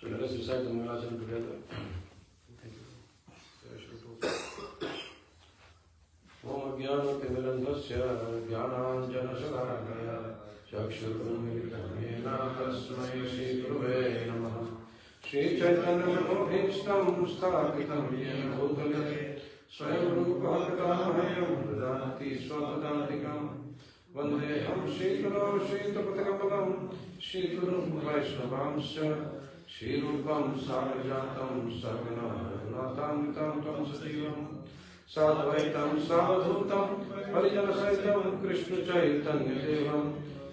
So let us recite the Mangalacharana together. Thank you. Om Jnana-timirandhasya Jnananjana-shalaraya Chakshurunmilitam-yena Tasmai Shri-Gurave Namaha Shri Chaitanya-Prabhu-bhishtam Sthapitam Yena Bhutale Swayam-rupa-katamahayam Dhanati Swatadantikam Vandeham Shri-Guru Shri-Tapatakapalam Shri-Guru Vaishnavamsya Shri-Rupam Sarajatam Sarvana Natam Tam Tam Sativam Sadvaitam Savadhutam Harijana-sahitam Krishna Chaitanya-devam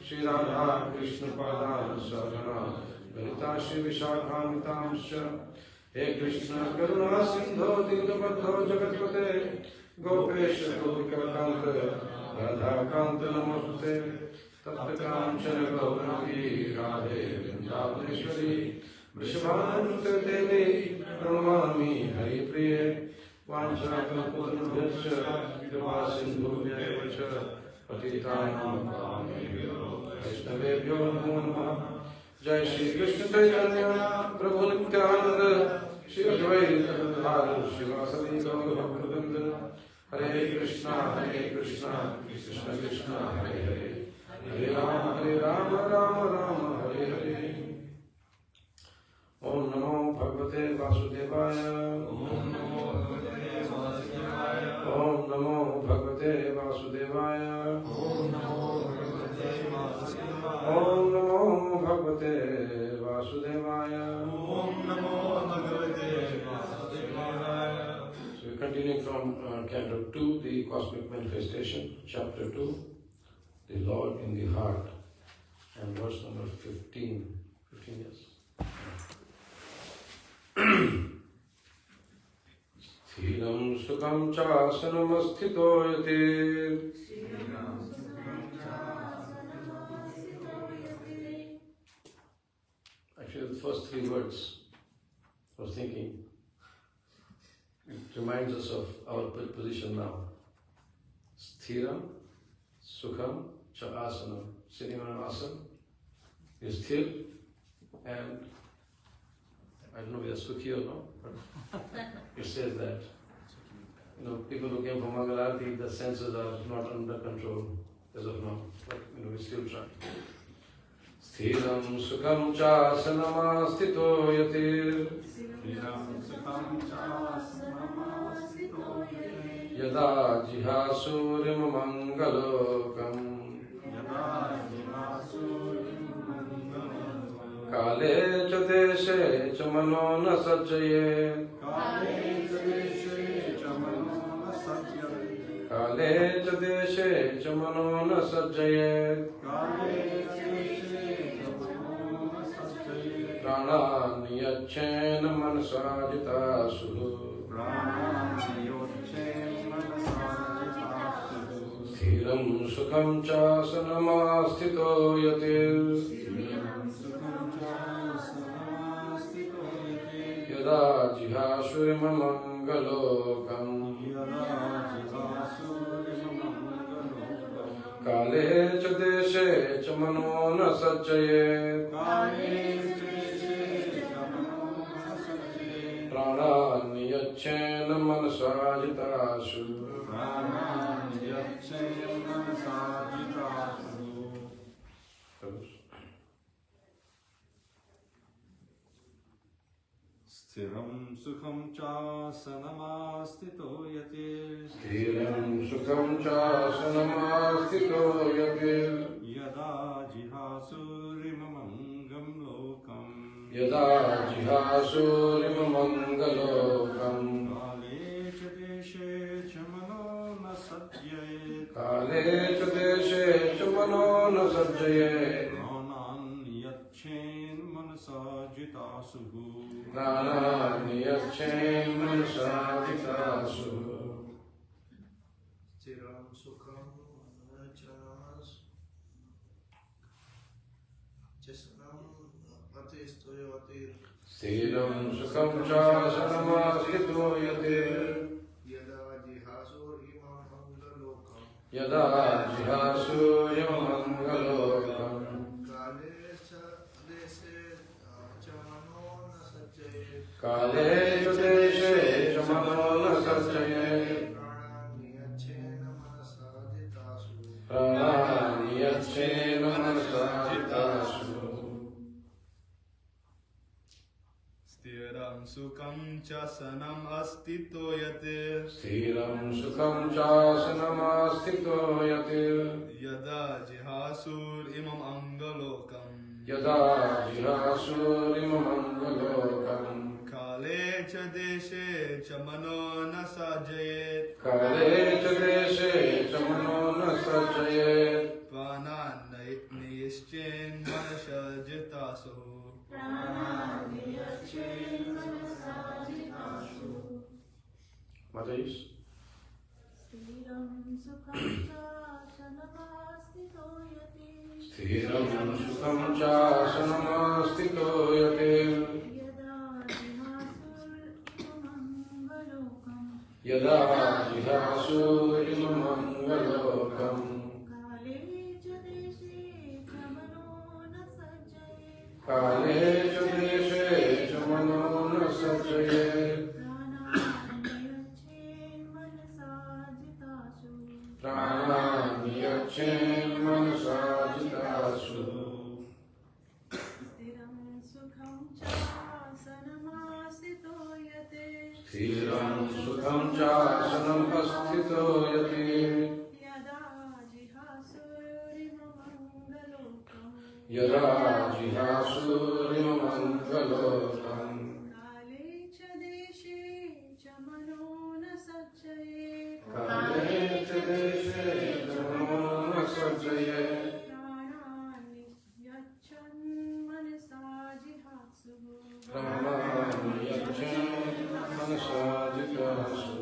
Shri Radha Krishna Padan Sarvana Ganita Shri Vishakamitamsya He Krishna Karuna Sindho Dindabadho Jagatpate Gopesha Gopika Kanta Radha Kanta Namaste Taptakamchana Gauraki Radhe Vrindavaneshwari Vrishabhanute Devi Pranamami Hari Priye Vanchakalpatarubhyasya Kripasindhubhya cha Patitanam Pavanebhyo Vaishnavebhyo Namo Namaha Jai Shri Krishna Chaitanya Prabhu Nityananda Shri Advaita Gadadhara Srivasadi Gaura Bhaktivinoda Hare Krishna Krishna Krishna Hare Hare Hare Rama Rama Rama Hare Hare Om Namo Bhagavate Vasudevaya Om Namo Bhagavate Vasudevaya Om Namo Bhagavate Vasudevaya Om Namo Bhagavate Vasudevaya. So we're continuing from Canto 2, the Cosmic Manifestation, Chapter 2, the Lord in the Heart, and verse number 15. 15 years. Sthiram sukham chasanamastito yate. Actually, the first three words I was thinking, it reminds us of our position now. Sthiram sukham cha asanam. Sitting on an asana is sthir, and I don't know if it's sukhi or not, but it says that, people who came from Mangalarti, the senses are not under control as of now, but we still try. Sthiram sukham cha asanamastito yatir yada jihasurim mangalokam Kale cha deshe cha mano na sajjaye Kale cha deshe cha mano na sajjaye Prana niyachena manasajitasu Sthiram sukham cha sanamastito yatir Yada jihasurim mangalokam Kale cha deshe cha mano na sajjaye Prana niyachena manasajitasu Sthiram sukham cha sanamastito yate Sthiram sukham cha sanamastito yate Yada jihasurim mangam lokam Yada jihasurim mangalokam Kale cha deshe cha mano na sajjaye Kale cha deshe cha mano na sajjaye Pranan yachen manasajitasuhu Prana niyachena manasajitasu Sthiram sukham chasanam patistoyati Sthiram sukham cha sanamastito yate Yada jihasur imam mangalokam Yada jihasurim mangalokam Kale cha deshe cha mano na sajjayet Kale Judeshe Jamano Sajjayet prananiyachena manasajitasu Prananiyachena Manasajitasu Stiram sukham chasanam astito yate Sthiram Sukham Chasanam Astito Yate Yada jihasur imam angalokam Yada Jihasurim Mangalokam Kale cha deshe cha mano na sajayet Kale Judeshe Jamano Sajjayet Panan niyishchen manasajitasu Mataji's? Sthiram sukham chasanamastito yate Sthiram Sukham Chasanamastito Yate Yada jihasur imamangalokam Kale Judeshe Jamano Sajjayet Prananiyachena Manasajitasu Sthiram sukham chasanamastito yate Sthiram Sukham Chasanam Astito Yate Yada jihasur Yada Jihasurim Mangalokam Kale cha deshe cha mano na sajjayet Kale Judeshe Jamano Sajjayet pranani yachan manasajihatsu Prananiyachena Manasajitasu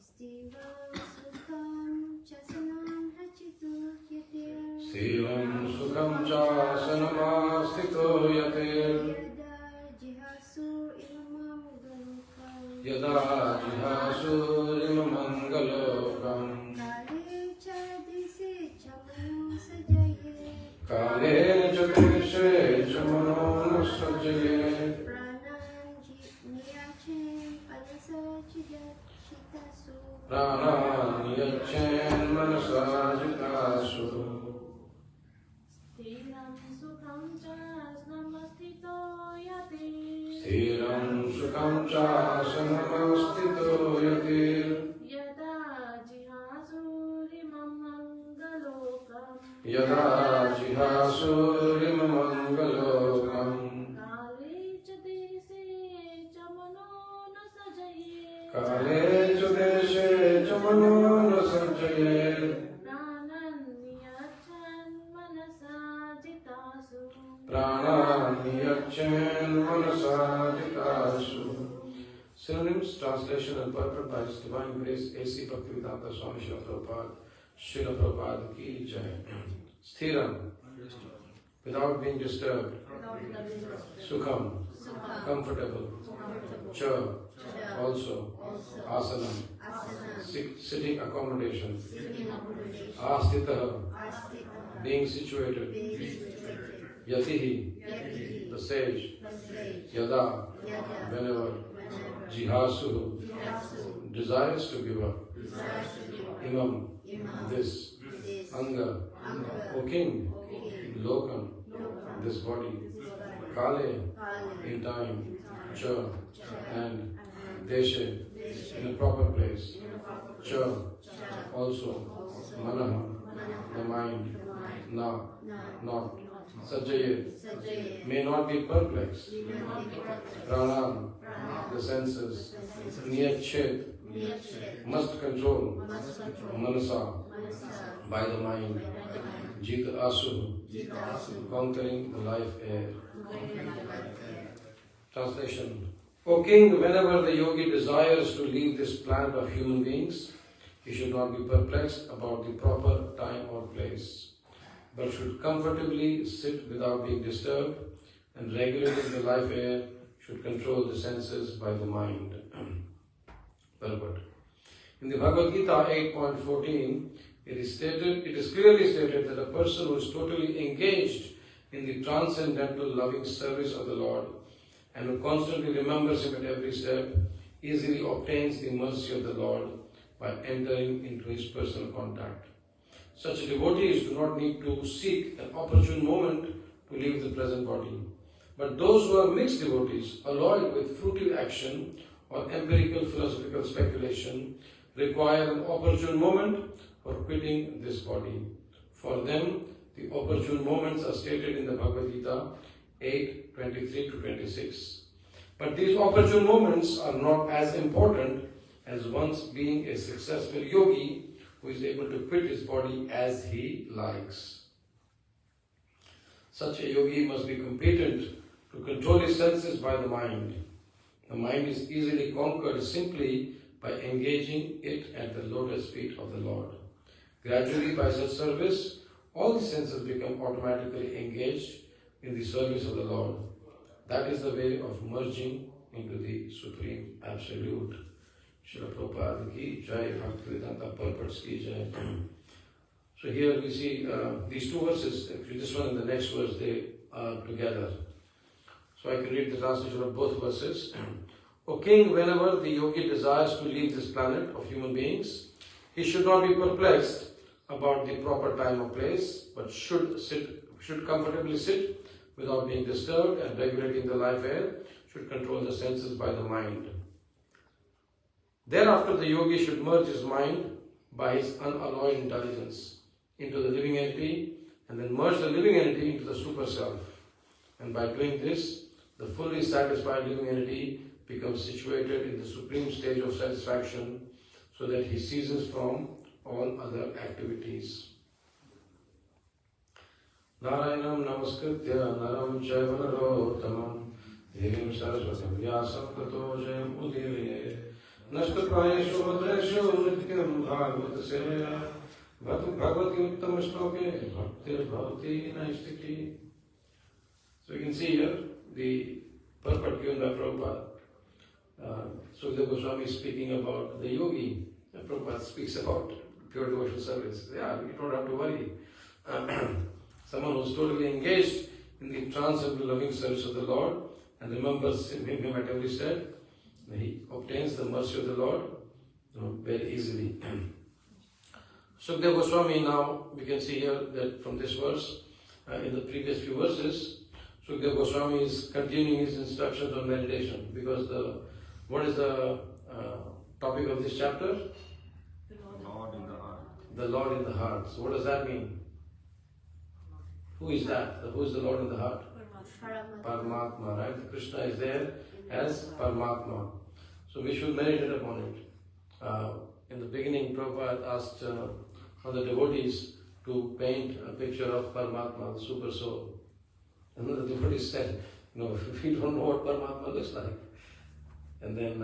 Sthiram sukham chasanam hachito yate Sthiram Sukham Chasanamastito Yate Yada jihasur imamangalokam Yada Jihasurim Mangalokam Kale cha deshe cha mano sajjayet Kale Judeshe Jamano Sajjayet Prananiyachena Manasajitasu Sthiram sukham chasanamastito yate Sthiram Sukham Chasanamastito Yate Yada jihasur imamangalokam Yada Jihasurim Mangalokam Kale cha deshe cha mano na sajjayet Kale Judeshe Jamano Sajjayet prananiyachan manasajitasu Prananiyachena Manasajitasu. Synonyms, translation and purport by His Divine Grace A.C. Bhaktivedanta Swami Srila Prabhupada, Srila Prabhupada ki jai. Sthiram, without being disturbed. Sukham, comfortable. Cha, also. Asanam, sitting accommodation. Astita, being situated. Yatihi, the sage. Yada, whenever. Jihasuhu, desires to give up. Imam, this. Anga, O king. Lokam, this body. Kale, in time. Cha, and Deshe, in a proper place. Cha, also. Manaha, the mind. Na, not. Sajjayet, may not be perplexed. Pranam, the senses. Niyachet, must control. Manasa, by the mind. Jita Asu, conquering the life air. Translation. O king, whenever the yogi desires to leave this planet of human beings, he should not be perplexed about the proper time or place, but should comfortably sit without being disturbed, and regulating the life air should control the senses by the mind. Purport. In the Bhagavad Gita 8.14, it is clearly stated that a person who is totally engaged in the transcendental loving service of the Lord and who constantly remembers Him at every step, easily obtains the mercy of the Lord by entering into His personal contact. Such devotees do not need to seek an opportune moment to leave the present body. But those who are mixed devotees, alloyed with fruitive action or empirical philosophical speculation, require an opportune moment for quitting this body. For them, the opportune moments are stated in the Bhagavad Gita 8:23-26. But these opportune moments are not as important as one's being a successful yogi who is able to quit his body as he likes. Such a yogi must be competent to control his senses by the mind. The mind is easily conquered simply by engaging it at the lotus feet of the Lord. Gradually, by such service, all the senses become automatically engaged in the service of the Lord. That is the way of merging into the Supreme Absolute. Srila Prabhupada ki Jai, Bhaktivedanta Purports ki Jai. So here we see these two verses, actually this one and the next verse, they are together. So I can read the translation of both verses. O King, whenever the yogi desires to leave this planet of human beings, he should not be perplexed about the proper time or place, but should comfortably sit without being disturbed, and regulating the life air, should control the senses by the mind. Thereafter, the yogi should merge his mind by his unalloyed intelligence into the living entity, and then merge the living entity into the super self. And by doing this, the fully satisfied living entity becomes situated in the supreme stage of satisfaction, so that he ceases from all other activities. Narayanam namaskritya naram chaiva narottamam devim saraswatim vyasam tato jayam udiriye nashtaprayeshu bhadreshu nityam bhagavata seya bhagavati uttama shloke bhaktir bhavati naistiti. So you can see here the purport given by Prabhupada. Sukadeva Goswami is speaking about the yogi, and Prabhupada speaks about pure devotional service. Yeah, you don't have to worry. Someone who is totally engaged in the transcendental loving service of the Lord and remembers Him at every step, he obtains the mercy of the Lord very easily. Sukadeva Goswami, now we can see here that from this verse, in the previous few verses, Sukadeva Goswami is continuing his instructions on meditation, because what is the topic of this chapter? The Lord in the heart. The Lord in the heart. So what does that mean? Who is that? Who is the Lord in the heart? Paramatma, right? Krishna is there as Paramatma. So we should meditate upon it. In the beginning, Prabhupada asked all the devotees to paint a picture of Paramatma, the super soul. And then the devotees said, if we don't know what Paramatma looks like. And then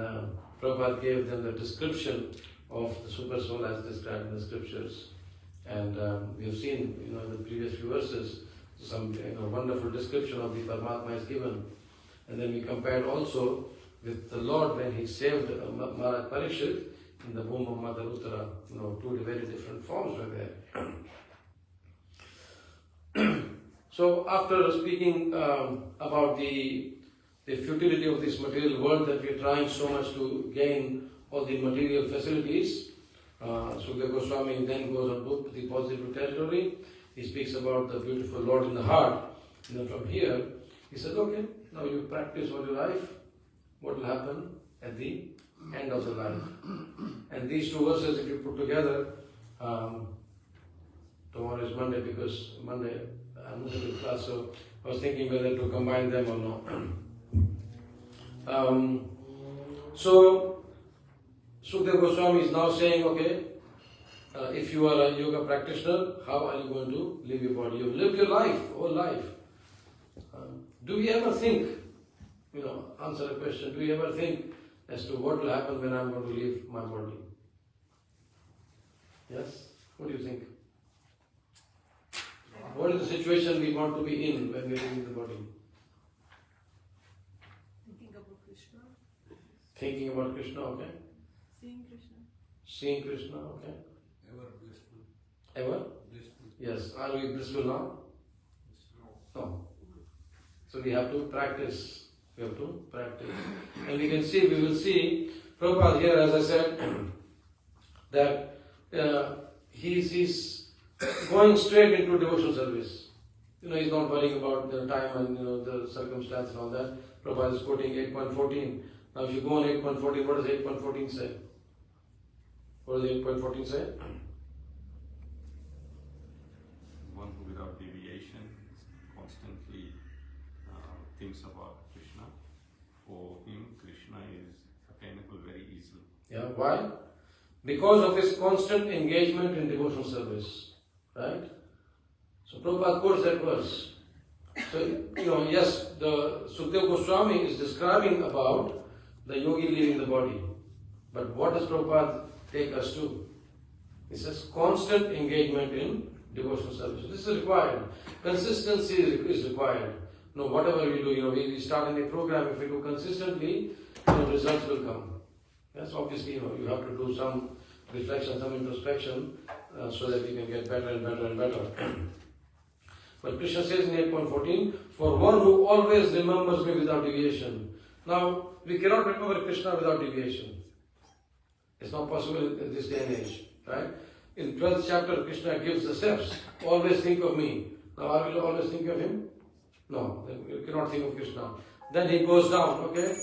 Prabhupada gave them the description of the super soul as described in the scriptures. And we have seen, in the previous few verses, some wonderful description of the Paramatma is given. And then we compared also with the Lord when He saved Maharaj Parikshit in the womb of Mother Uttara. Two very different forms were there. So after speaking about the futility of this material world, that we are trying so much to gain all the material facilities, Sukadeva Goswami then goes on to the positive territory. He speaks about the beautiful Lord in the heart. And then from here, he said, okay, now you practice all your life. What will happen at the end of the life? And these two verses, if you put together, tomorrow is Monday, because Monday I'm not in class, so I was thinking whether to combine them or not. So Sukadeva Goswami is now saying, okay, if you are a yoga practitioner, how are you going to live your body? You've lived your life, whole life. Do we ever think, answer a question, do you ever think as to what will happen when I'm going to leave my body? Yes? What do you think? What is the situation we want to be in when we are leaving the body? Thinking about Krishna. Thinking about Krishna, okay. Seeing Krishna. Seeing Krishna, okay. Ever blissful. Ever? Blissful. Yes. Are we blissful now? No. So we have to practice We have to practice. And we will see, Prabhupada here, as I said, that he's going straight into devotional service. He's not worrying about the time and the circumstance and all that. Prabhupada is quoting 8.14. Now if you go on 8.14, what does 8.14 say? What does 8.14 say? One who without deviation constantly thinks about Krishna. For him, Krishna is attainable very easily. Yeah, why? Because of his constant engagement in devotional service. Right? So Prabhupada quotes that verse. So, yes, the Sukadeva Goswami is describing about the yogi leaving the body. But what does Prabhupada take us to? He says constant engagement in devotional service. This is required. Consistency is required. Whatever we do, we start any program, if we do consistently, results will come. Yes, obviously, you have to do some reflection, some introspection, so that you can get better and better and better. But Krishna says in 8.14, for one who always remembers me without deviation. Now, we cannot remember Krishna without deviation. It's not possible in this day and age, right? In 12th chapter, Krishna gives the steps. Always think of me. Now, are we always think of him? No, you cannot think of Krishna. Then he goes down, okay?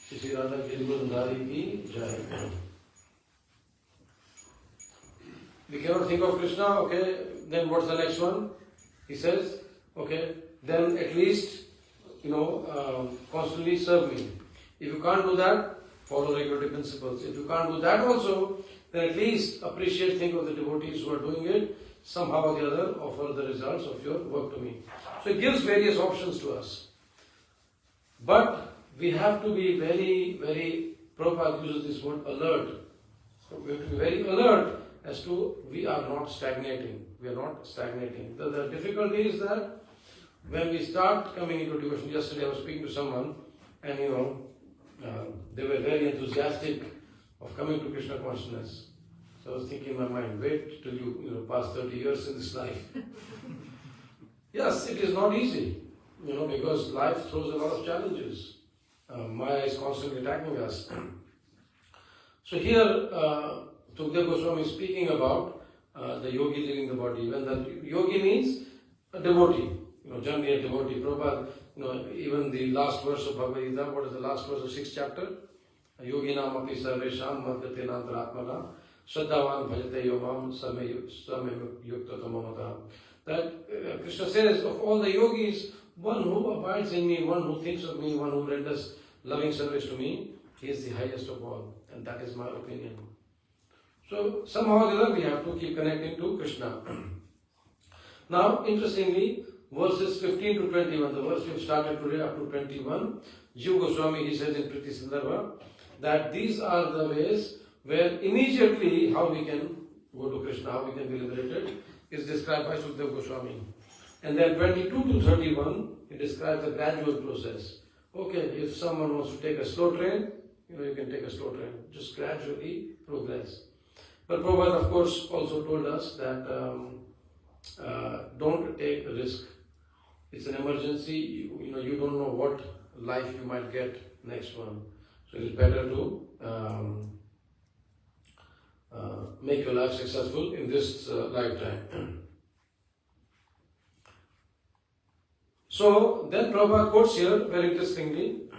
Shri Radha Girgurandhari ki jai. We cannot think of Krishna, okay? Then what's the next one? He says, okay, then at least, constantly serve me. If you can't do that, follow regulatory principles. If you can't do that also, then at least appreciate, think of the devotees who are doing it, somehow or the other offer the results of your work to me. So it gives various options to us. But we have to be very, very, Prabhupada uses this word alert. So we have to be very alert as to we are not stagnating. We are not stagnating. The difficulty is that when we start coming into devotion, yesterday I was speaking to someone and they were very enthusiastic of coming to Krishna consciousness. So I was thinking in my mind, wait till you pass 30 years in this life. Yes, it is not easy, because life throws a lot of challenges. Maya is constantly attacking us. So here, Sukadeva Goswami is speaking about the yogi leaving the body. When the yogi means a devotee, generally a devotee. Prabhupada, even the last verse of Bhagavad Gita, what is the last verse of 6th chapter? Yogi nam api sarvesham madhyate nantaratmana shraddhavan bhajate yomam same yukta tamamata. That Krishna says, of all the yogis, one who abides in me, one who thinks of me, one who renders loving service to me, he is the highest of all. And that is my opinion. So somehow or the other we have to keep connecting to Krishna. Now, interestingly, verses 15 to 21, the verse we have started today up to 21, Jiva Goswami, he says in Priti Sandarbha, that these are the ways where immediately how we can go to Krishna, how we can be liberated, is described by Sukadeva Goswami. And then 22 to 31, he describes the gradual process. Okay, if someone wants to take a slow train, you can take a slow train. Just gradually progress. But Prabhupada, of course, also told us that don't take a risk. It's an emergency. You don't know what life you might get next one. So it's better to make your life successful in this lifetime. So then Prabhupada quotes here very interestingly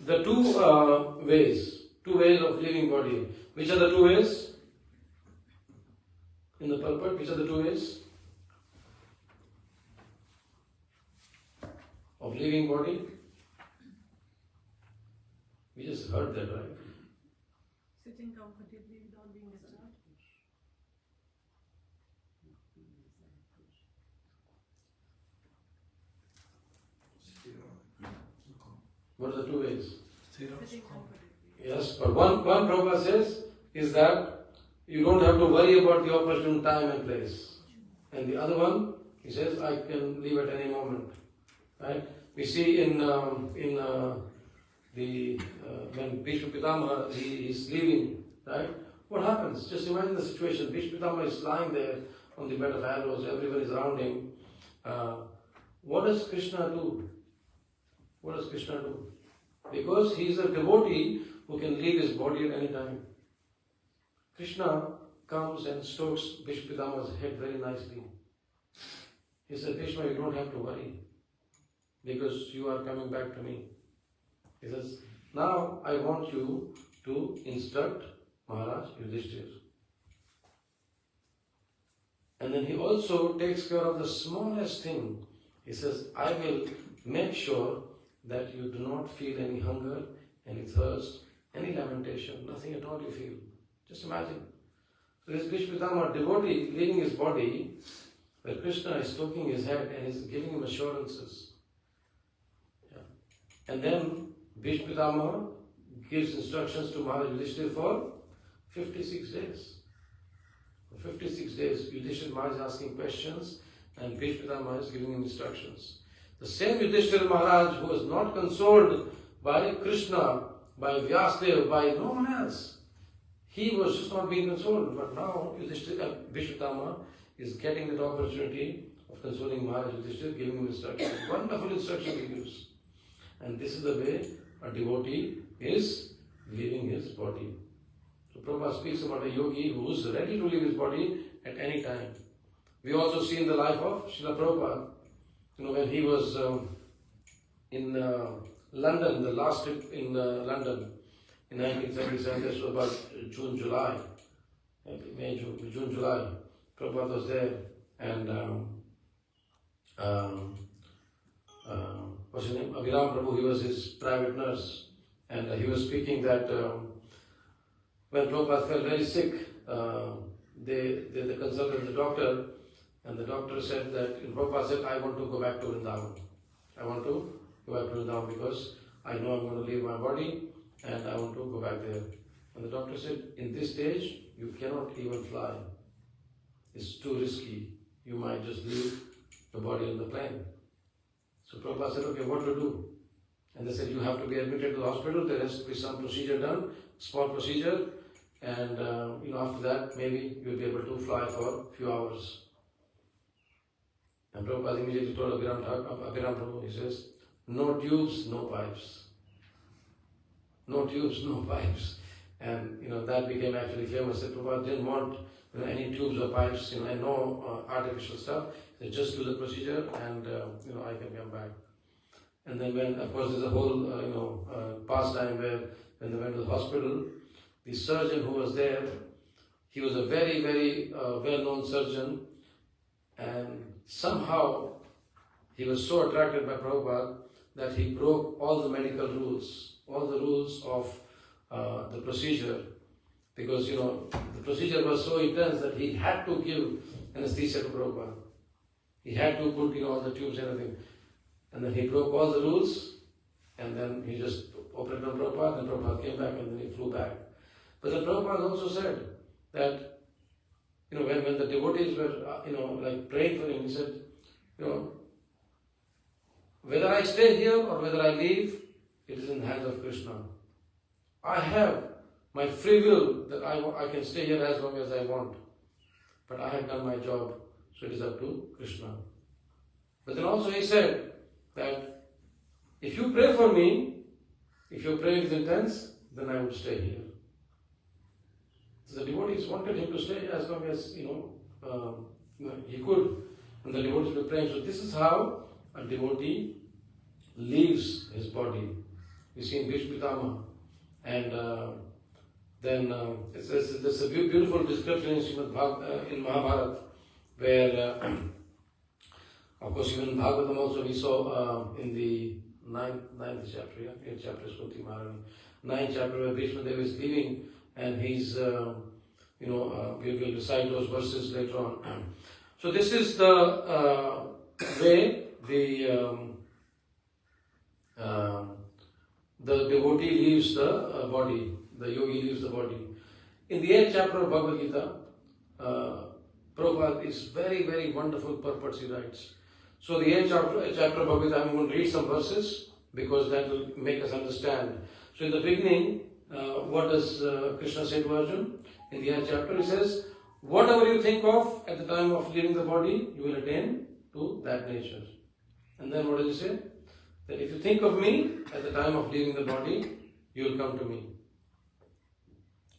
the two ways of living body. Which are the two ways? In the purport, which are the two ways of living body? We just heard that, right? Sitting comfortably without being disturbed. What are the two ways? Sitting comfortably. Yes, but one Prabhupada says is that you don't have to worry about the opportune time and place. And the other one, he says, I can leave at any moment. Right? We see in when Bhishma Pitamaha he is leaving, right? What happens? Just imagine the situation. Bhishma Pitamaha is lying there on the bed of arrows, everyone is around him. What does Krishna do? What does Krishna do? Because he is a devotee who can leave his body at any time. Krishna comes and strokes Bhishma head very nicely. He said, Bhishma, you don't have to worry because you are coming back to me. He says, now I want you to instruct Maharaj Yudhishthira. And then he also takes care of the smallest thing. He says, I will make sure that you do not feel any hunger, any thirst, any lamentation, nothing at all you feel. Just imagine. So this Bhishma devotee leaving his body, where Krishna is stroking his head and is giving him assurances. Yeah. And then Bhishma gives instructions to Maharaj Yudhishthira for 56 days. For 56 days, Yudhishthira Maharaj is asking questions and Bhishma is giving him instructions. The same Yudhishthira Maharaj who was not consoled by Krishna, by Vyasadeva, by no one else. He was just not being consoled. But now Bhishma is getting that opportunity of consoling Maharaj Yudhishthira, giving him instructions. Wonderful instruction he gives. And this is the way a devotee is leaving his body. So Prabhupada speaks about a yogi who is ready to leave his body at any time. We also see in the life of Srila Prabhupada, when he was in London, the last trip in London in 1977, this was about June, July, Prabhupada was there, and what's his name? Abhiram Prabhu, he was his private nurse, and he was speaking that when Prabhupada felt very sick, they consulted the doctor, and the doctor said that, Prabhupada said, I want to go back to Vrindavan. I want to go back to Vrindavan because I know I'm going to leave my body and I want to go back there. And the doctor said, in this stage, you cannot even fly. It's too risky. You might just leave the body on the plane. So Prabhupada said, okay, what to do? And they said, you have to be admitted to the hospital. There has to be some procedure done, small procedure. And after that, maybe you'll be able to fly for a few hours. And Prabhupada immediately told Abhiram Prabhu, he says, no tubes, no pipes. No tubes, no pipes. And that became actually famous. That Prabhupada didn't want any tubes or pipes, and no artificial stuff. They just do the procedure and I can come back. And then when, of course, there's a whole pastime where when they went to the hospital, the surgeon who was there, he was a very, very well-known surgeon, and somehow he was so attracted by Prabhupada that he broke all the medical rules, all the rules of the procedure, because the procedure was so intense that he had to give anesthesia to Prabhupada. He had to put all the tubes and everything. And then he broke all the rules, and then he just operated on Prabhupada, and Prabhupada came back, and then he flew back. But then Prabhupada also said that, when the devotees were, praying for him, he said, whether I stay here or whether I leave, it is in the hands of Krishna. I have my free will that I can stay here as long as I want. But I have done my job, so it is up to Krishna. But then also he said that if you pray for me, if your prayer is intense, then I would stay here. So the devotees wanted him to stay as long as he could, and the devotees were praying. So this is how a devotee leaves his body. You see in Bhishma, and then there's a beautiful description in Srīmad in Mahabharata, where of course even in Bhāgavatam also we saw in the ninth chapter, 8 chapters, 9th chapter, where Bhishma Dev is leaving, and he's we will recite those verses later on. So this is the way the devotee leaves the body, the yogi leaves the body. In the 8th chapter of Bhagavad Gita, Prabhupada is very, very wonderful purports he writes. So the 8th chapter of Bhagavad Gita, I'm going to read some verses because that will make us understand. So in the beginning, what does Krishna say to Arjuna? In the 8th chapter, he says, whatever you think of at the time of leaving the body, you will attain to that nature. And then what does he say? that if you think of me at the time of leaving the body, you will come to me.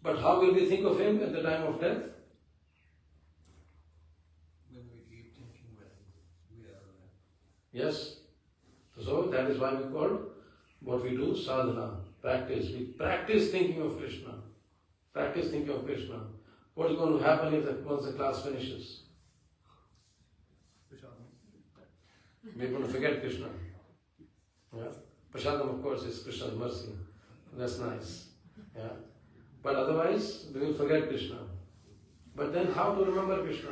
But how will we think of him at the time of death? When we keep thinking when we are alive. Yes. So that is why we call what we do sadhana, practice. We practice thinking of Krishna. Practice thinking of Krishna. What is going to happen once the class finishes? We're going to forget Krishna. Yeah? Prasadam, of course, is Krishna's mercy. That's nice. Yeah? But otherwise, we will forget Krishna. But then how to remember Krishna?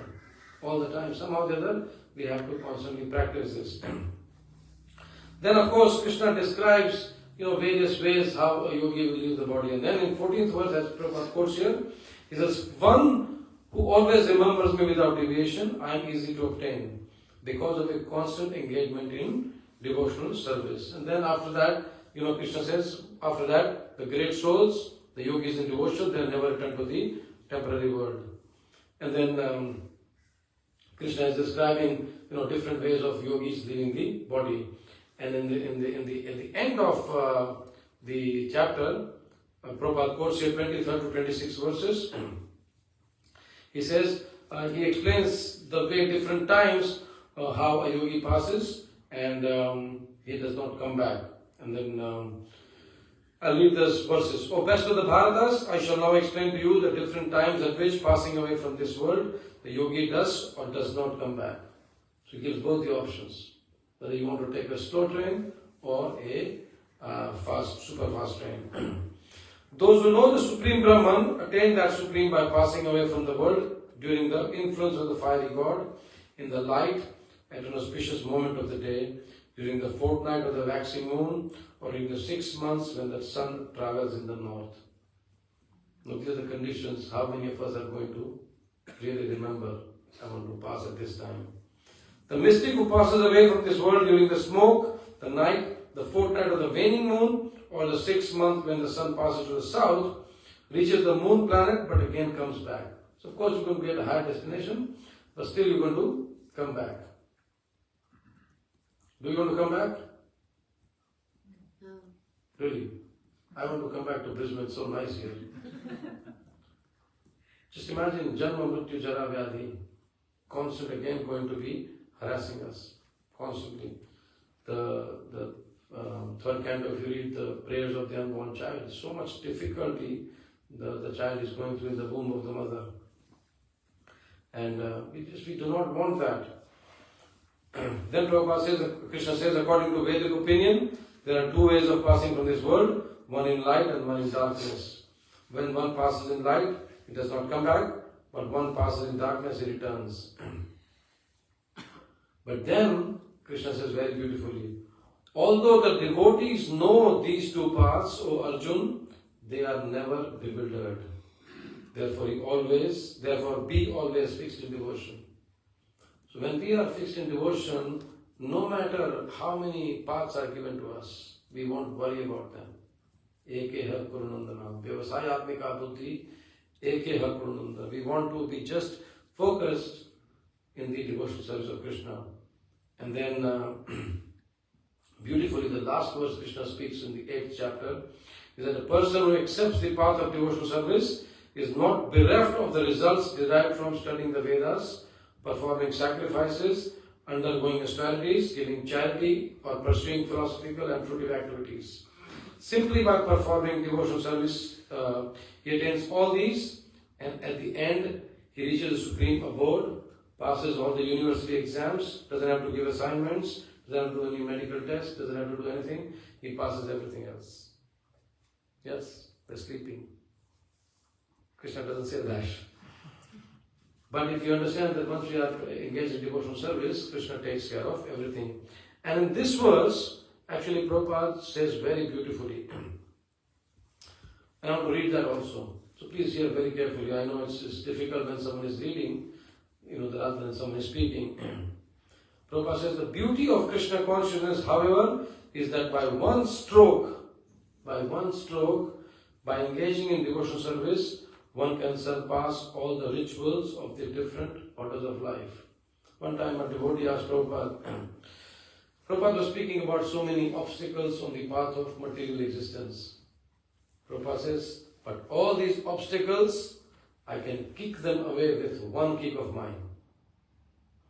All the time. Somehow or the other, we have to constantly practice this. Then, of course, Krishna describes various ways how a yogi will leave the body. And then in 14th verse, as Prabhupada quotes here, he says, one who always remembers me without deviation, I am easy to obtain because of a constant engagement in devotional service. And then after that, Krishna says, after that, the great souls, the yogis in devotion, they'll never return to the temporary world. And then Krishna is describing, different ways of yogis leaving the body. And in the end of the chapter, Prabhupada quotes here 23rd to 26 verses. He says, he explains the way different times how a yogi passes and he does not come back. And then I'll read these verses. O best of the Bharatas, I shall now explain to you the different times at which passing away from this world, the yogi does or does not come back. So he gives both the options. Whether you want to take a slow train or a super fast train. Those who know the Supreme Brahman attain that Supreme by passing away from the world during the influence of the fiery God, in the light at an auspicious moment of the day, during the fortnight of the waxing moon, or in the 6 months when the sun travels in the north. Look at the conditions, how many of us are going to really remember, I want to pass at this time. The mystic who passes away from this world during the smoke, the night, the fortnight of the waning moon, or the 6th month when the sun passes to the south, reaches the moon planet but again comes back. So of course you're going to be at a higher destination, but still you're going to come back. Do you want to come back? No. Really? I want to come back to Brisbane, it's so nice here. Just imagine Janma Mrityu Jara Vyadhi, constant again going to be harassing us, constantly. The third canto, if you read the prayers of the unborn child, so much difficulty the child is going through in the womb of the mother. And we do not want that. Then Prabhupada says, Krishna says, according to Vedic opinion, there are two ways of passing from this world, one in light and one in darkness. When one passes in light, it does not come back, but one passes in darkness, it returns. But then, Krishna says very beautifully, although the devotees know these two paths, O Arjun, they are never bewildered. Therefore be always fixed in devotion. So when we are fixed in devotion, no matter how many paths are given to us, we won't worry about them. Eke har kurunandana. Vyavasayatmika buddhi, eke har kurunandana. We want to be just focused in the devotional service of Krishna. And then beautifully the last verse Krishna speaks in the 8th chapter is that a person who accepts the path of devotional service is not bereft of the results derived from studying the Vedas, performing sacrifices, undergoing austerities, giving charity, or pursuing philosophical and fruitive activities. Simply by performing devotional service, he attains all these, and at the end, he reaches the supreme abode, passes all the university exams, doesn't have to give assignments, doesn't have to do any medical tests, doesn't have to do anything, he passes everything else. Yes, they're sleeping. Krishna doesn't say that. But if you understand that once we are engaged in devotional service, Krishna takes care of everything. And in this verse, actually Prabhupada says very beautifully. I want to read that also. So please hear very carefully. I know it's difficult when someone is reading, rather than someone is speaking. Prabhupada says the beauty of Krishna consciousness, however, is that by one stroke, by engaging in devotional service, one can surpass all the rituals of the different orders of life. One time a devotee asked Prabhupada, Prabhupada was speaking about so many obstacles on the path of material existence. Prabhupada says, but all these obstacles, I can kick them away with one kick of mine.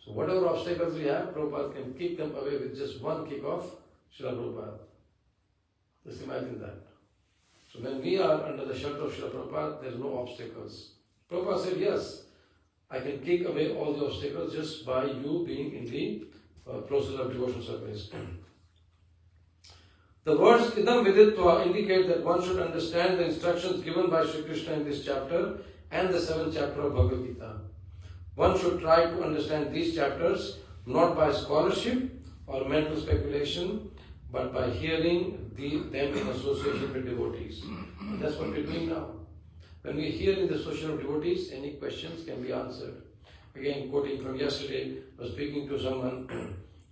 So whatever obstacles we have, Prabhupada can kick them away with just one kick of Srila Prabhupada. Just imagine that. So when we are under the shelter of Srila Prabhupada, there are no obstacles. Prabhupada said, yes, I can kick away all the obstacles just by you being in the process of devotional service. The words idam viditva indicate that one should understand the instructions given by Sri Krishna in this chapter and the 7th chapter of Bhagavad Gita. One should try to understand these chapters not by scholarship or mental speculation, but by hearing them in association with devotees. And that's what we're doing now. When we hear in the association of devotees, any questions can be answered. Again, quoting from yesterday, I was speaking to someone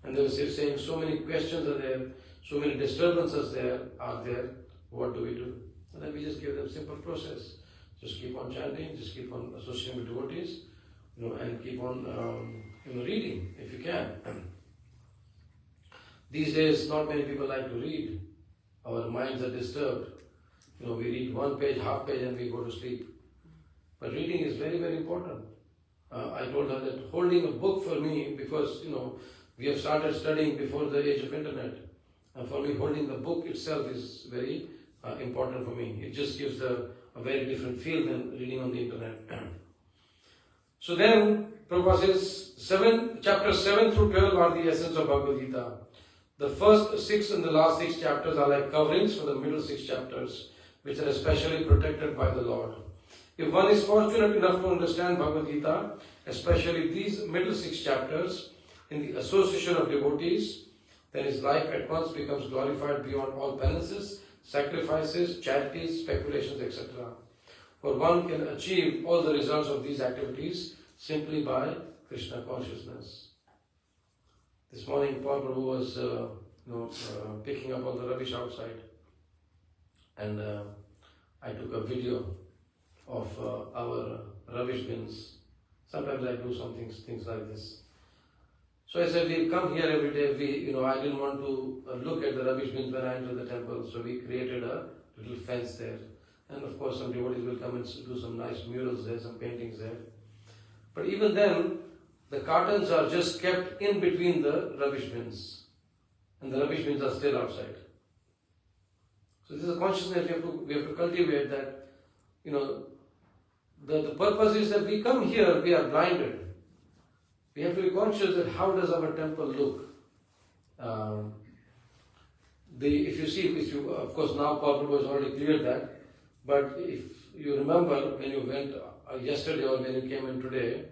and they were saying so many questions are there, so many disturbances are there, what do we do? And then we just give them simple process. Just keep on chanting, just keep on associating with devotees, and keep on reading if you can. These days, not many people like to read. Our minds are disturbed. We read one page, half page, and we go to sleep. But reading is very, very important. I told her that holding a book for me, because we have started studying before the age of internet, and for me holding the book itself is very important for me. It just gives a very different feel than reading on the internet. So then, Prabhupada says, chapters 7 through 12 are the essence of Bhagavad Gita. The first 6 and the last 6 chapters are like coverings for the middle 6 chapters, which are especially protected by the Lord. If one is fortunate enough to understand Bhagavad Gita, especially these middle 6 chapters, in the association of devotees, then his life at once becomes glorified beyond all penances, sacrifices, charities, speculations, etc. For one can achieve all the results of these activities simply by Krishna consciousness. This morning, Paul Prabhu was picking up all the rubbish outside, and I took a video of our rubbish bins. Sometimes I do things like this. So I said, we come here every day. I didn't want to look at the rubbish bins when I enter the temple, so we created a little fence there. And of course, some devotees will come and do some nice murals there, some paintings there. But even then, the cartons are just kept in between the rubbish bins, and the rubbish bins are still outside. So this is a consciousness we have to cultivate, that the purpose is that we come here, we are blinded. We have to be conscious that how does our temple look. If you of course now Prabhupada has already cleared that, but if you remember when you went yesterday or when you came in today,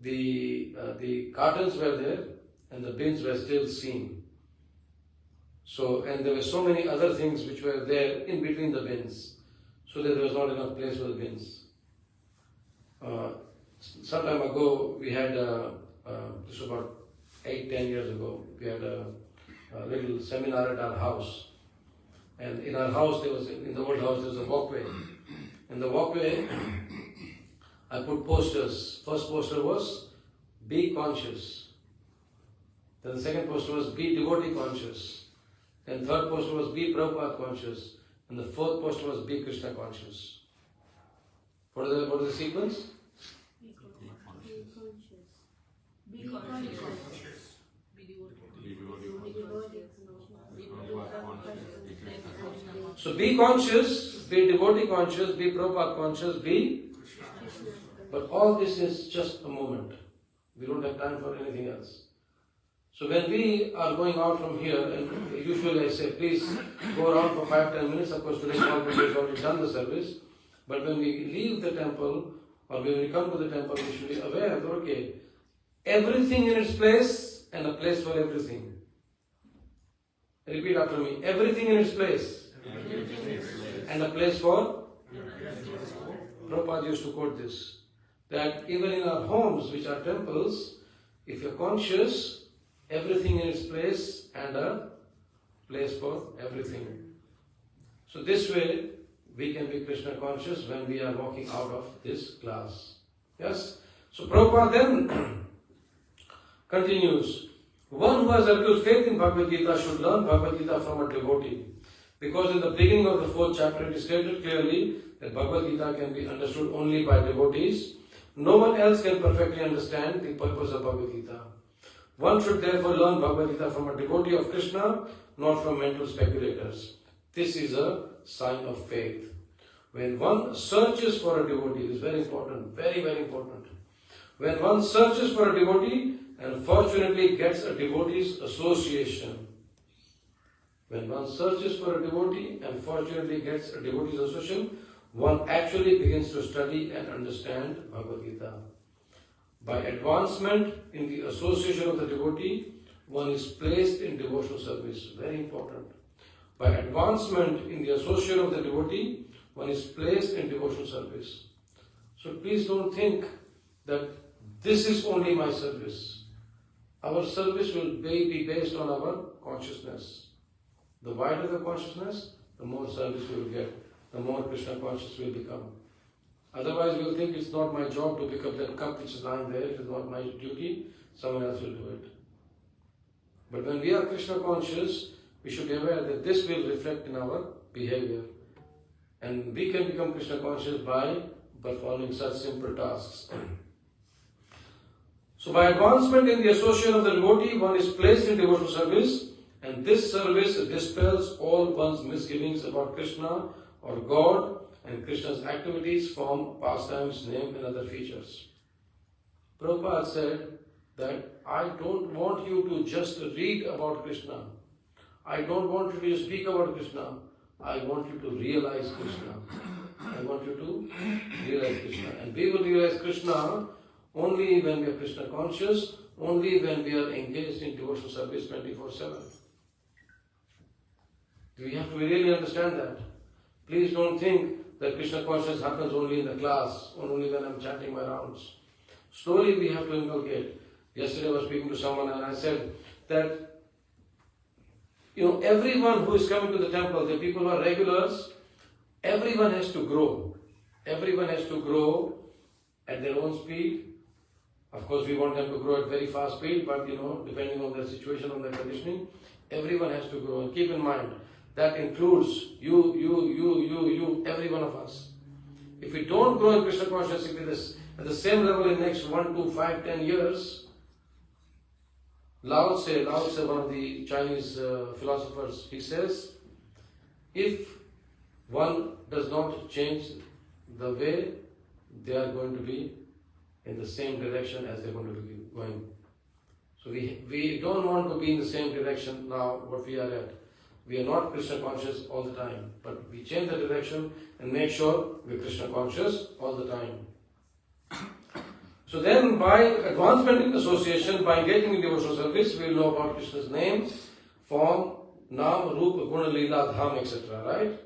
the cartons were there and the bins were still seen. So, and there were so many other things which were there in between the bins, so that there was not enough place for the bins. Some time ago, we had, this was about 8-10 years ago, we had a little seminar at our house. And in our house, in the old house, there was a walkway. In the walkway, I put posters. First poster was, be conscious. Then the second poster was, be devotee conscious. Then third poster was, be Prabhupada conscious. And the fourth poster was, be Krishna conscious. What is the sequence? Be conscious. Be conscious. Be devoted. So be conscious, be devotee conscious, be Prabhupada conscious, be. But all this is just a moment. We don't have time for anything else. So when we are going out from here, and usually I say, please go around for 5-10 minutes. Of course, today small group has already done the service. But when we leave the temple, or when we come to the temple, we should be aware that, okay, everything in its place and a place for everything. Repeat after me. Everything in its place. And a place for? Prabhupada used to quote this. That even in our homes, which are temples, if you're conscious, everything in its place and a place for everything. So this way, we can be Krishna conscious when we are walking out of this class. Yes? So Prabhupada then continues. One who has absolute faith in Bhagavad Gita should learn Bhagavad Gita from a devotee. Because in the beginning of the 4th chapter it is stated clearly that Bhagavad Gita can be understood only by devotees. No one else can perfectly understand the purpose of Bhagavad Gita. One should therefore learn Bhagavad Gita from a devotee of Krishna, not from mental speculators. This is a sign of faith. When one searches for a devotee, it is very important, very, very important. When one searches for a devotee and fortunately gets a devotee's association, when one searches for a devotee and fortunately gets a devotee's association, one actually begins to study and understand Bhagavad Gita. By advancement in the association of the devotee, one is placed in devotional service. Very important. By advancement in the association of the devotee, one is placed in devotional service. So please don't think that this is only my service. Our service will be based on our consciousness. The wider the consciousness, the more service we will get, the more Krishna conscious we will become. Otherwise we will think it's not my job to pick up that cup which is lying there, it is not my duty, someone else will do it. But when we are Krishna conscious, we should be aware that this will reflect in our behavior. And we can become Krishna conscious by performing such simple tasks. So by advancement in the association of the devotee, one is placed in devotional service, and this service dispels all one's misgivings about Krishna or God and Krishna's activities, form, pastimes, name and other features. Prabhupada said that I don't want you to just read about Krishna. I don't want you to just speak about Krishna. I want you to realize Krishna. I want you to realize Krishna. And we will realize Krishna only when we are Krishna conscious, only when we are engaged in devotional service 24/7. We have to really understand that. Please don't think that Krishna consciousness happens only in the class, or only when I'm chanting my rounds. Slowly we have to inculcate. Yesterday I was speaking to someone and I said that everyone who is coming to the temple, the people who are regulars, everyone has to grow. Everyone has to grow at their own speed. Of course, we want them to grow at very fast speed, but depending on their situation, on their conditioning, everyone has to grow. And keep in mind, that includes you, every one of us. If we don't grow in Krishna consciousness, if it is at the same level in the next 1, 2, 5, 10 years, Lao Tse, one of the Chinese philosophers, he says, if one does not change the way, they are going to be in the same direction as they're going to be going. So we don't want to be in the same direction now what we are at. We are not Krishna conscious all the time, but we change the direction and make sure we're Krishna conscious all the time. So then by advancement in association, by engaging in devotional service, we will know about Krishna's name, form, Nam, Rupa, Guna, Leela, Dham, etc. Right?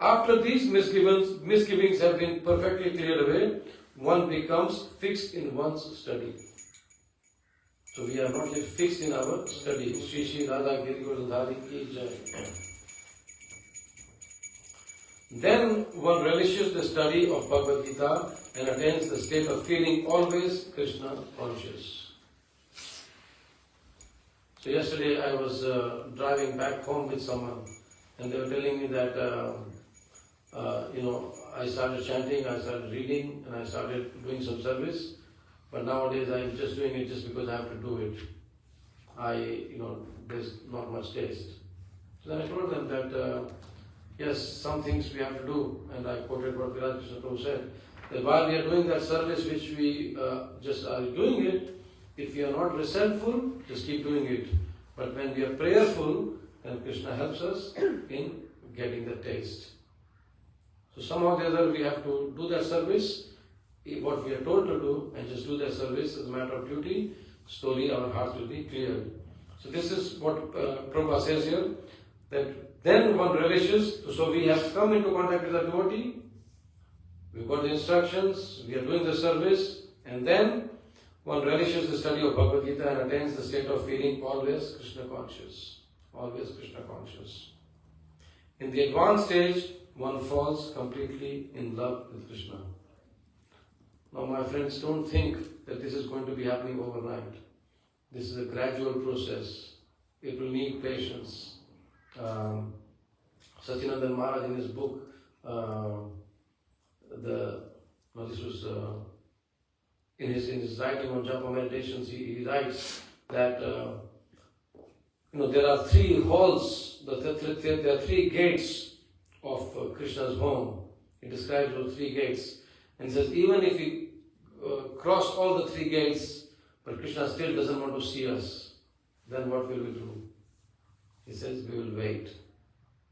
After these misgivings have been perfectly cleared away, one becomes fixed in one's study. So we are not yet fixed in our study. Shri Shri Radha Giri Gurdhari Ki Jai. Then one relishes the study of Bhagavad Gita and attains the state of feeling always Krishna conscious. So yesterday I was driving back home with someone and they were telling me that I started chanting, I started reading and I started doing some service, but nowadays I'm just doing it just because I have to do it. There's not much taste. So then I told them that yes, some things we have to do, and I quoted what Harekrishna Prabhu said, that while we are doing that service which we just are doing it, if we are not resentful, just keep doing it. But when we are prayerful, then Krishna helps us in getting the taste. So somehow or the other we have to do that service, what we are told to do, and just do that service as a matter of duty. Slowly our hearts will be cleared. So this is what Prabhupada says here, that then one relishes. So we have come into contact with the devotee, we've got the instructions, we are doing the service, and then one relishes the study of Bhagavad Gita and attains the state of feeling always Krishna conscious. Always Krishna conscious. In the advanced stage, one falls completely in love with Krishna. Now my friends, don't think that this is going to be happening overnight. This is a gradual process. It will need patience. Satyananda Maharaj in his book, in his writing on Japa meditations, he writes that there are three halls, there are three gates of Krishna's home. He describes those three gates and says even if we cross all the three gates, but Krishna still doesn't want to see us, then what will we do? He says we will wait.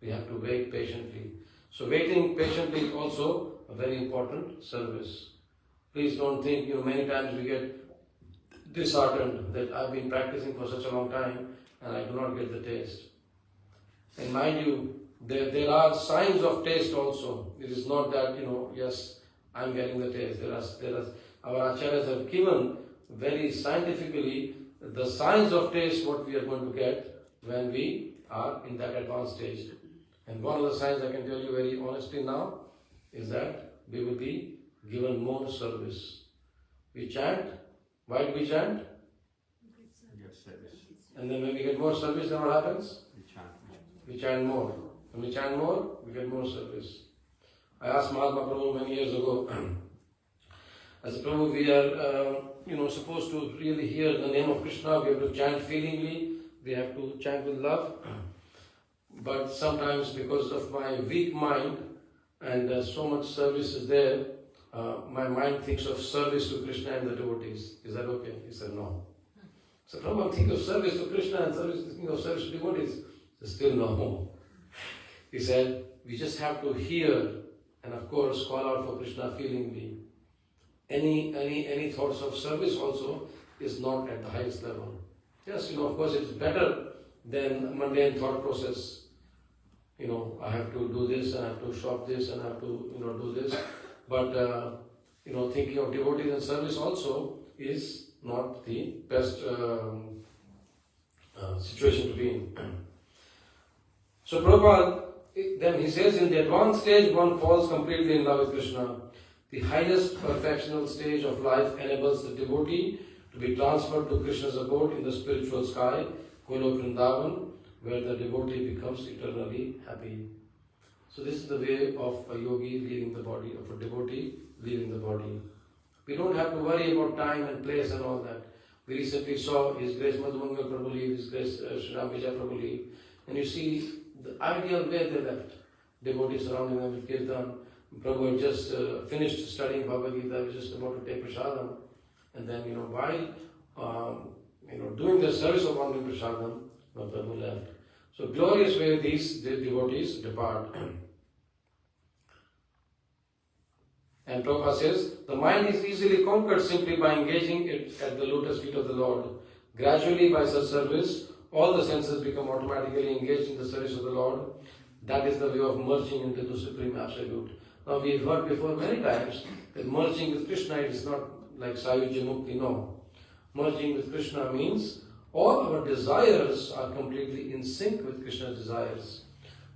We have to wait patiently. So waiting patiently is also a very important service. Please don't think, many times we get disheartened that I've been practicing for such a long time and I do not get the taste. And mind you, there are signs of taste also. It is not that, yes, I'm getting the taste. Our acharyas have given very scientifically the signs of taste what we are going to get when we are in that advanced stage. And one of the signs I can tell you very honestly now is that we will be given more service. We chant. Why do we chant? Get service. And then when we get more service, then what happens? We chant more. We chant more. When we chant more, we get more service. I asked Mahatma Prabhu many years ago, I said, Prabhu, we are supposed to really hear the name of Krishna. We have to chant feelingly. We have to chant with love. But sometimes because of my weak mind and so much service is there, my mind thinks of service to Krishna and the devotees. Is that okay? He said, no. So Prabhu, I'm thinking of service to Krishna and thinking of service to devotees. He said, still no. He said, we just have to hear and of course call out for Krishna feelingly. Any thoughts of service also is not at the highest level. Yes, of course it's better than mundane thought process. I have to do this and I have to shop this and I have to, do this. But, thinking of devotees and service also is not the best situation to be in. So Prabhupada, then he says, in the advanced stage, one falls completely in love with Krishna. The highest perfectional stage of life enables the devotee to be transferred to Krishna's abode in the spiritual sky, Golok Vrindavan, where the devotee becomes eternally happy. So this is the way of a yogi leaving the body, of a devotee leaving the body. We don't have to worry about time and place and all that. We recently saw His Grace Madhumangal Prabhu leave, His Grace Sriram Vijay Prabhu leave, and you see the ideal way they left. Devotees surrounding them with kirtan. Prabhu had just finished studying Bhagavad Gita, was just about to take prasadam, and then while doing the service of offering prasadam, Prabhu left. So glorious way these devotees depart. And Prabhupada says, the mind is easily conquered simply by engaging it at the lotus feet of the Lord. Gradually by such service, all the senses become automatically engaged in the service of the Lord. That is the way of merging into the Supreme Absolute. Now we have heard before many times that merging with Krishna is not like Sayujya Mukti, no. Merging with Krishna means all our desires are completely in sync with Krishna's desires.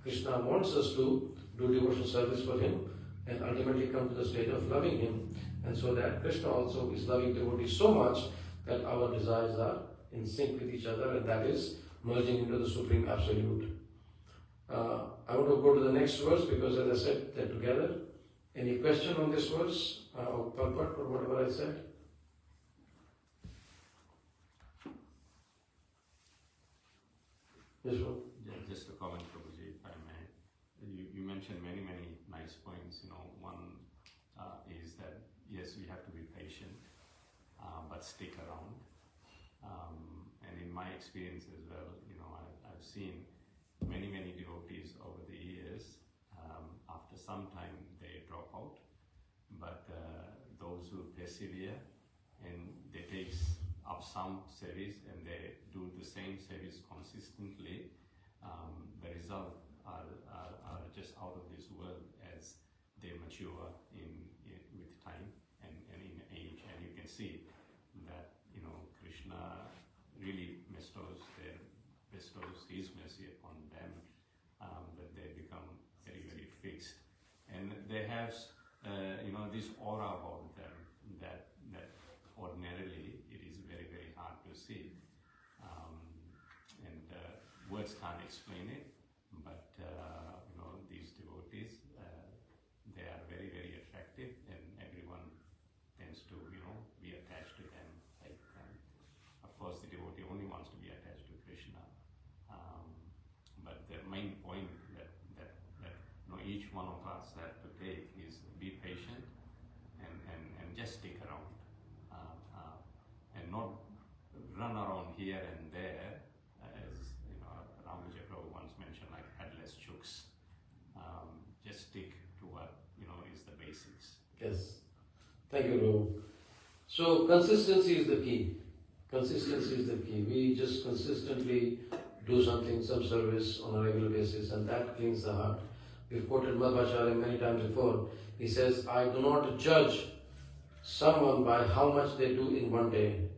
Krishna wants us to do devotional service for Him and ultimately come to the state of loving Him. And so that Krishna also is loving devotees so much that our desires are in sync with each other, and that is merging into the Supreme Absolute. I want to go to the next verse because, as I said, they're together. Any question on this verse or purport or whatever I said? Yes, sir. Yeah, just a comment, Prabhuji, if I may. You mentioned many nice points. One is that yes, we have to be patient, but stick around. And in my experience as well, I've seen many devotees over the years. After some time, they drop out, but those who persevere and they take up some service and they do the same service consistently, the result are just out of this world as they mature with time and in age. And you can see that Krishna really bestows His mercy upon them, that they become very fixed, and they have this aura about them that ordinarily it is very hard to see. words can't explain it, but these devotees, they are very, very attractive, and everyone tends to, be attached to them. Of course, the devotee only wants to be attached to Krishna. But the main point that each one of us have to take is be patient and just stick around, and not run around here and there, as Ramanuja Prabhu once mentioned, like headless chooks. Just stick to what is the basics. Yes. Thank you, Prabhu. So consistency is the key. Consistency is the key. We just consistently do something, some service on a regular basis, and that cleans the heart. We've quoted Madhvacharya many times before. He says, I do not judge someone by how much they do in one day.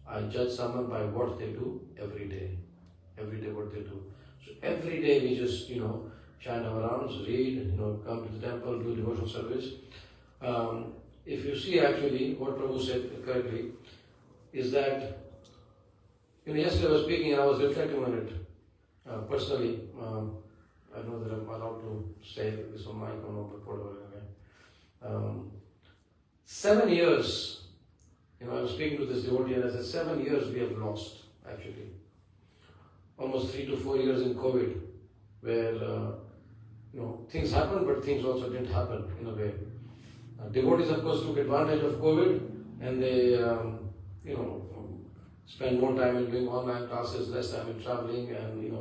I judge someone by what they do every day. Every day what they do. So every day we just, chant our rounds, read, come to the temple, do devotional service. If you see actually what Prabhu said correctly, is that, yesterday I was speaking and I was reflecting on it personally. I know that I'm allowed to say this on mic or not, but whatever. 7 years, I was speaking to this devotee and I said, 7 years we have lost, actually. Almost 3 to 4 years in COVID, where, things happened, but things also didn't happen in a way. Devotees, of course, took advantage of COVID and they, spend more time in doing online classes, less time in traveling, and,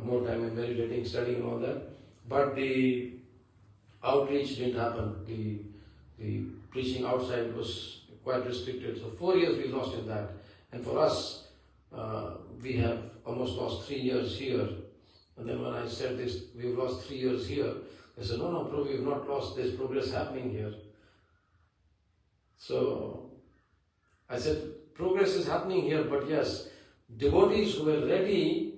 more time in meditating, studying and all that. But the outreach didn't happen. The preaching outside was quite restricted. So 4 years we lost in that. And for us, we have almost lost 3 years here. And then when I said this, we've lost 3 years here, they said, no, Prabhu, we've not lost. There's progress happening here. So I said, progress is happening here, but yes, devotees who were ready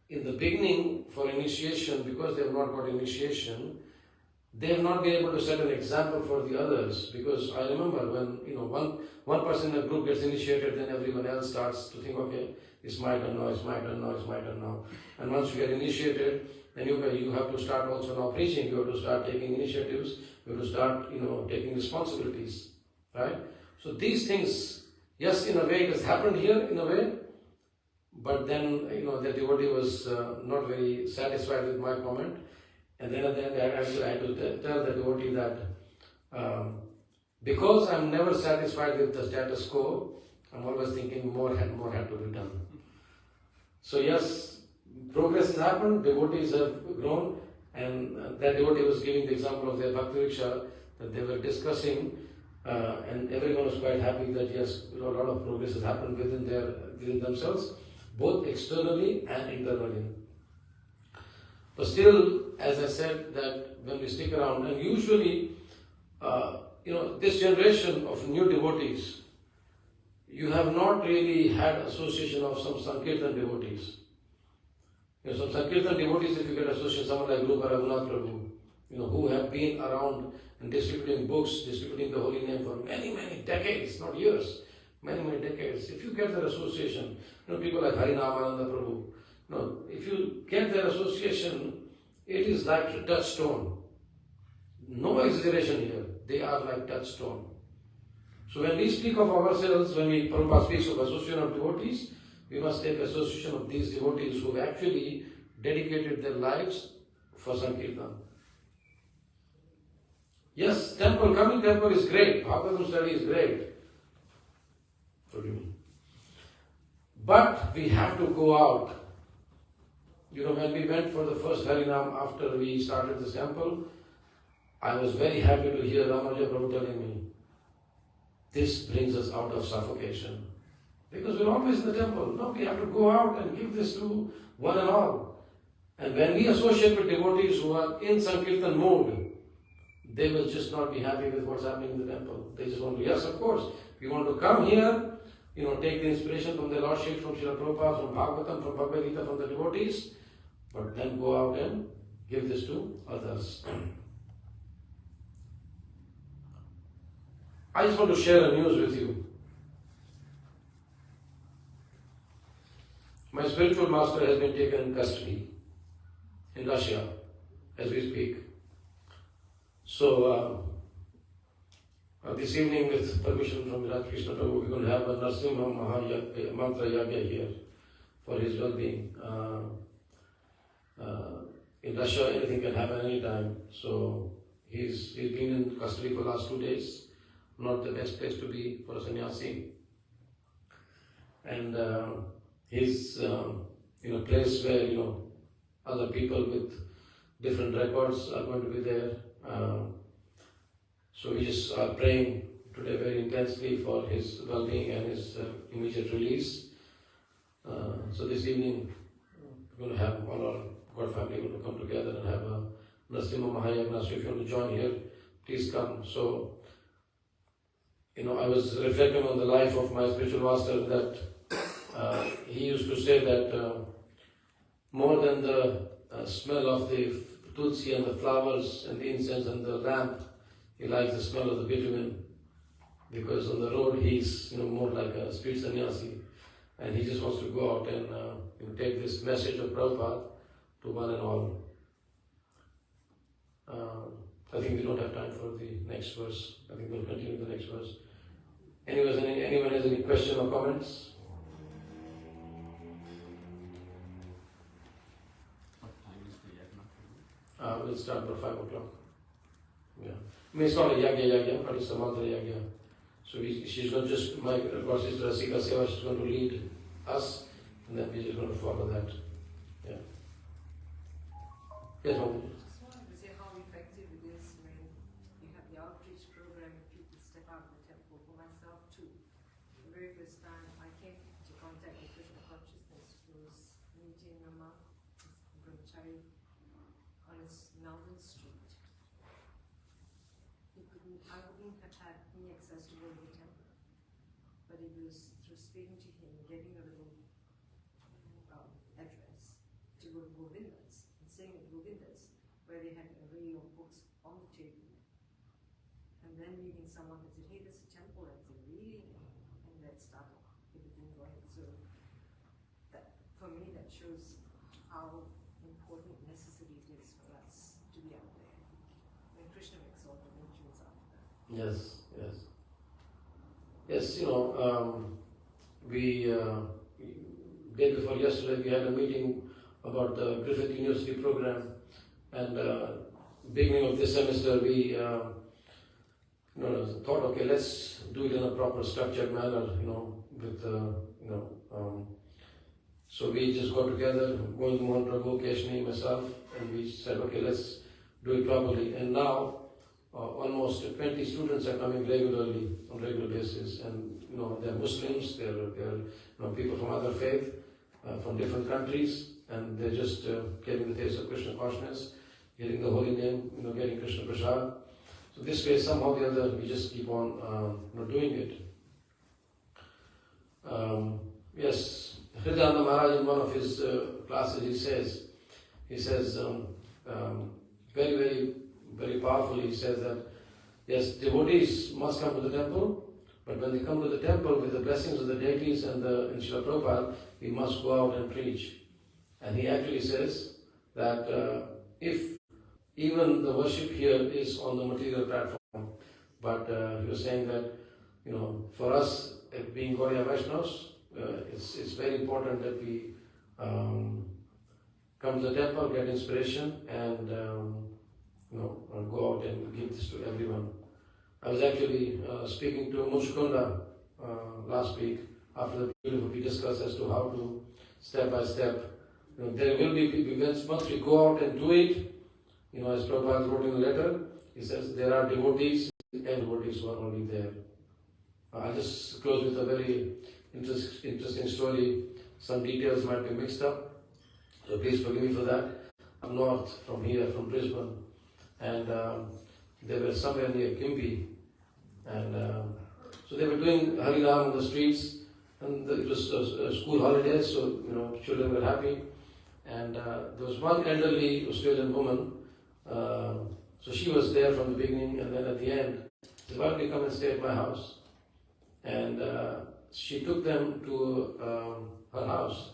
in the beginning for initiation, because they have not got initiation, they have not been able to set an example for the others. Because I remember when one person in a group gets initiated, then everyone else starts to think, okay, it's my turn now, it's my turn now, it's my turn now. And once you get initiated, then you have to start also now preaching. You have to start taking initiatives. You have to start taking responsibilities, right? So these things, yes, in a way it has happened here in a way, but then the devotee was not very satisfied with my comment, and then I had to tell the devotee that because I'm never satisfied with the status quo, I'm always thinking more had to be done. So yes, progress has happened, devotees have grown, and that devotee was giving the example of their bhakti rickshaw that they were discussing, and everyone was quite happy that yes, a lot of progress has happened within themselves, both externally and internally. But still, as I said, that when we stick around, and usually, this generation of new devotees, you have not really had association of some Sankirtan devotees. Some Sankirtan devotees, if you get association, someone like Rupa Raghunath Prabhu, who have been around and distributing books, distributing the holy name for many, many decades, not years, many, many decades. If you get their association, people like Harinamananda Prabhu, if you get their association, it is like a touchstone. No exaggeration here. They are like touchstone. So when we speak of ourselves, when Prabhupada speaks of association of devotees, we must take association of these devotees who have actually dedicated their lives for Sankirtan. Yes, coming temple is great. Bhagavatam study is great. Forgive me. But we have to go out. When we went for the first Harinam after we started this temple, I was very happy to hear Ramanuja Prabhu telling me, this brings us out of suffocation. Because we're always in the temple. No, we have to go out and give this to one and all. And when we associate with devotees who are in Sankirtan mode, they will just not be happy with what's happening in the temple. They just want to, yes, of course, we want to come here, take the inspiration from the Lordship, from Srila Prabhupada, from Bhagavatam, from Bhagavad Gita, from the devotees, but then go out and give this to others. I just want to share a news with you. My spiritual master has been taken in custody in Russia as we speak. So this evening, with permission from Harekrishna Prabhu, we're going to have a Narasimha Mantra Yagya here for his well-being. In Russia, anything can happen anytime. So he's been in custody for the last 2 days. Not the best place to be for a sannyasi. And he's in a place where other people with different records are going to be there. So we just are praying today very intensely for his well-being and his immediate release. So this evening we're going to have all our God family going to come together and have a Narasimha Mahayagna. So if you want to join here, please come. So I was reflecting on the life of my spiritual master that he used to say that more than the smell of the tulsi and the flowers and the incense and the lamp, he likes the smell of the bitumen, because on the road he's more like a street sannyasi, and he just wants to go out and take this message of Prabhupada to one and all. I think we don't have time for the next verse. I think we'll continue the next verse. Anyone has any question or comments? What time is the yagna? We'll start by 5 o'clock. Yeah. I mean, it's not a yagya, but it's a mantra yagya. So she's going to just, my God Sister Rasika Seva, she's going to lead us, and then we're just going to follow that. Yeah. Yes, ma'am. Just wanted to say how effective it is when you have the outreach program and people step out of the temple. For myself too, the very first time I came to contact with Krishna consciousness was meeting a monk, brahmachari, on his Melbourne Street. I wouldn't have had any access to go to the temple, but it was through speaking to him, getting a little address to go to Govinda's, and sitting at Govinda's, where they had an array of books on the table, and then meeting someone who said, hey, there's a temple, and I said, really? And that started everything going. So that, for me, that shows how important necessity it is for us to be out there. When Krishna makes all the mentions after that. Yes. We day before yesterday we had a meeting about the Griffith University program, and beginning of this semester we thought, okay, let's do it in a proper structured manner, with so we just got together, going to Mohan Prabhu, Keshni, myself, and we said, okay, let's do it properly. And now almost 20 students are coming regularly, on regular basis, and they're Muslims, they're people from other faith, from different countries, and they're just getting the taste of Krishna consciousness, getting the holy name, getting Krishna Prasad. So this way, somehow or the other, we just keep on doing it. Yes, Hridayananda Maharaj in one of his classes, he says, very, very, very powerfully, he says that, yes, devotees must come to the temple, but when they come to the temple with the blessings of the deities and Srila Prabhupada, we must go out and preach. And he actually says that if even the worship here is on the material platform, but he was saying that, for us, being Gaudiya Vaishnavas, it's very important that we come to the temple, get inspiration, and go out and give this to everyone. I was actually speaking to Mushkunda last week after the meeting. We discussed as to how to step by step. There will be events once we go out and do it. As Prabhupada wrote in a letter, he says there are devotees and devotees who are only there. I'll just close with a very interesting story. Some details might be mixed up, so please forgive me for that. I'm north from here, from Brisbane, and they were somewhere near Kimpi, and so they were doing Harinam on the streets, and it was school holidays, so children were happy, and there was one elderly Australian woman, so she was there from the beginning, and then at the end, she said, why don't you come and stay at my house? And she took them to her house,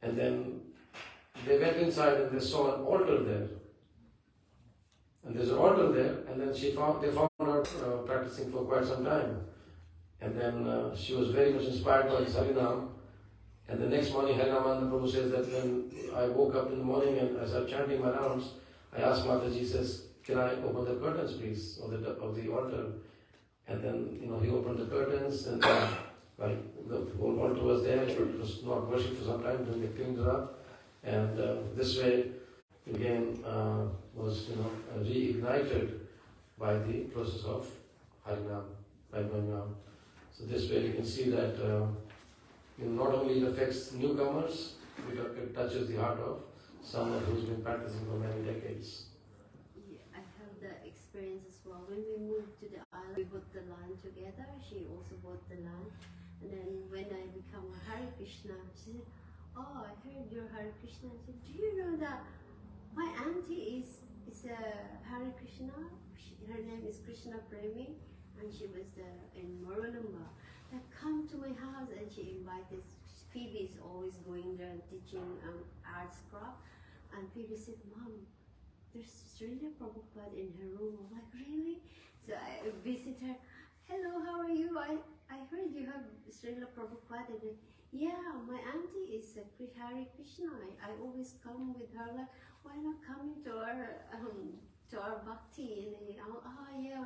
And then they went inside and they saw an altar there. And there's an altar there, and then they found her practicing for quite some time. And then she was very much inspired by this Harinam. And the next morning, Harinam Prabhu says that when I woke up in the morning and as I was chanting my rounds, I asked Mataji, says, can I open the curtains, please, of the altar? And then, he opened the curtains, and then, the whole altar was there. It was not worshipped for some time, then they cleaned it up. And this way, again, was, reignited by the process of Harinam, by Harinam. So this way you can see that not only it affects newcomers, it touches the heart of someone who's been practicing for many decades. Yeah, I have the experience as well. When we moved to the island, we bought the land together. She also bought the land. And then when I become a Hare Krishna, she said, oh, I heard you're Hare Krishna. I said, do you know that my auntie is a Hare Krishna? Her name is Krishna Premi, and she was in Morolumba. Like, come to my house, and she invited. Phoebe is always going there and teaching arts craft. And Phoebe said, Mom, there's Srila Prabhupada in her room. I'm like, really? So I visit her. Hello, how are you? I heard you have Srila Prabhupada. And yeah, my auntie is a Hare Krishna. I always come with her. Like, why not coming to our bhakti? And yeah,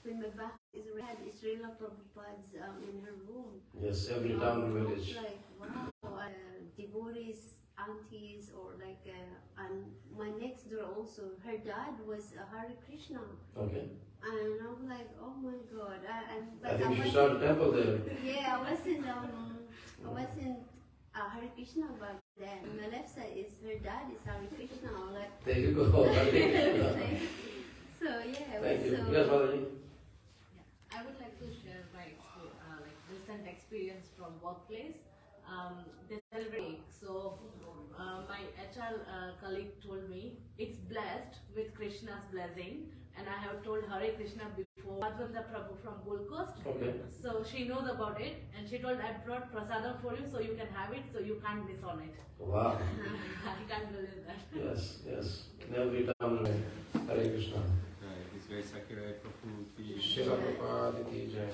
when my bhakti is read, Srila Prabhupada's in her room. Yes, every town and village. Like, wow, devotees, aunties, or like, and my next door also, her dad was a Hare Krishna. Okay. And I'm like, oh my God. I think you should start a temple there. Yeah, I wasn't Hare Krishna, but then my left side is her dad is Hare Krishna. I'm like, There you go. Hare Krishna. so yeah. Thank you. So, Yes, Mataji. I would like to share my recent experience from workplace. They celebrate. So my HR colleague told me it's blessed with Krishna's blessing, and I have told Hare Krishna before. Bhagavatam Prabhu from Gold Coast. Okay. So she knows about it, and she told I brought prasadam for you, so you can have it, so you can't miss on it. Wow. I can't believe that. Yes. In every town, Hare Krishna. His Grace Sakura Prabhu ki Srila Prabhupada ki jai.